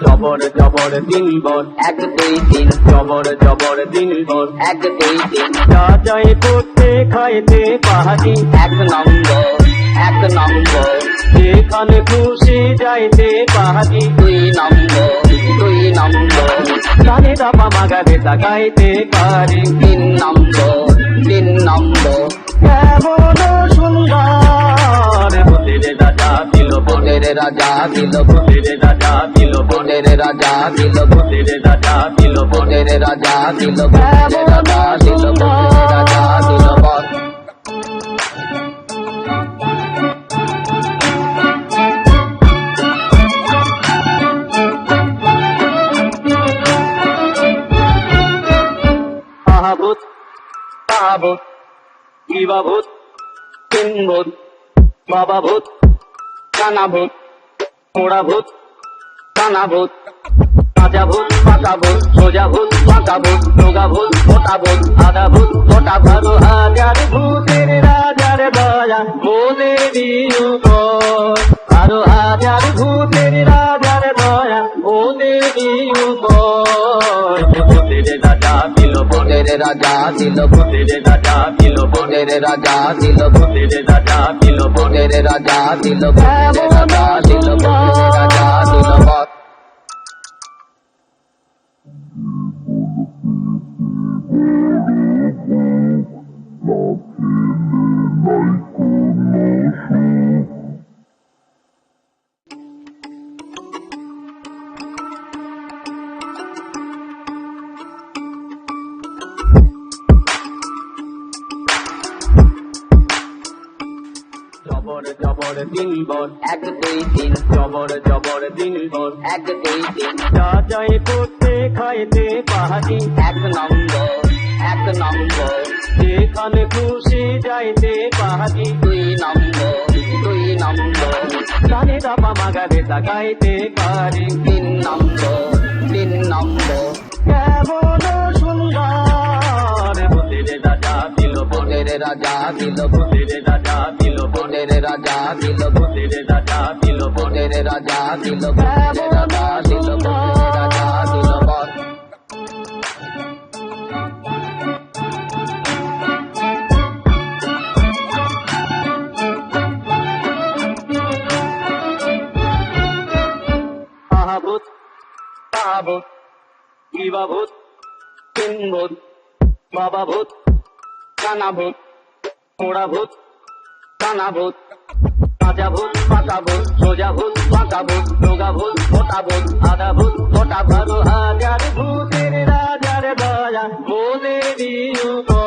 জবর জবর তিন বর 1 2 3 জবর জবর তিন বর 1 2 3 যা যাই করতে খাইতে পাহাড়ি 1 নম্বর 1 নম্বর যেখানে খুশি যাইতে পাহাড়ি 2 নম্বর 2 নম্বর গানে দাপা মাগাবে তাকাইতে পারি 3 নম্বর 3 নম্বর কেমন সুন্দর ভূতের রাজা দিল ভূতের রাজা দিল ভূতের রাজা দিল ভূতের রাজা দিল ভূতের রাজা দিল ভূতের রাজা দিল ভূতের রাজা দিল ভূতের রাজা দিল বল আহাভূত তাহাভূত ইবা ভূত তিন ভূত বাবা ভূত কানা ভূত মোড়া ভূত কানা ভূত কাঁচা ভূত পাকা ভূত সোজা ভূত পাকা ভূত রোগা ভূত মোটা ভূত আধা ভূত মোটা 12,000 ভূতের রাজার দয়া মোদের দিও গো 12,000 ভূতের রাজার দয়া মোদের দিও গো ভূতের রাজা দিল ভূতের রাজা দিল ভূতের রাজা দিল ভূতের রাজা দিল ভূতের রাজা দিল ভূতের রাজা দিল ভূতের রাজা দিল ভূতের রাজা দিল বল জবর জবর তিন বর 1 2 3 জবর জবর তিন বর 1 2 3 যা যাই করতে খাইতে পাহাড়ি 1 নম্বর 1 নম্বর যেখানে খুশি যাইতে পাহাড়ি 2 নম্বর 2 নম্বর গানে দাপা মাগাবে তাকাইতে পারি 3 নম্বর 3 নম্বর কেমন সুন্দর ভূতের রাজা দিল ভূতের রাজা দিল ভূতের রাজা দিল ভূতের রাজা দিল ভূতের রাজা দিল ভূতের রাজা দিল ভূতের রাজা দিল ভূতের রাজা দিল বল আহাভূত তাহাভূত ইবা ভূত তিন ভূত বাবা ভূত কানা ভূত মোড়া ভূত কানা ভূত কাঁচা ভূত পাকা ভূত সোজা ভূত পাকা ভূত রোগা ভূত মোটা ভূত আধা ভূত মোটা 12,000 ভূতের রাজার দয়া মোদের দিও গো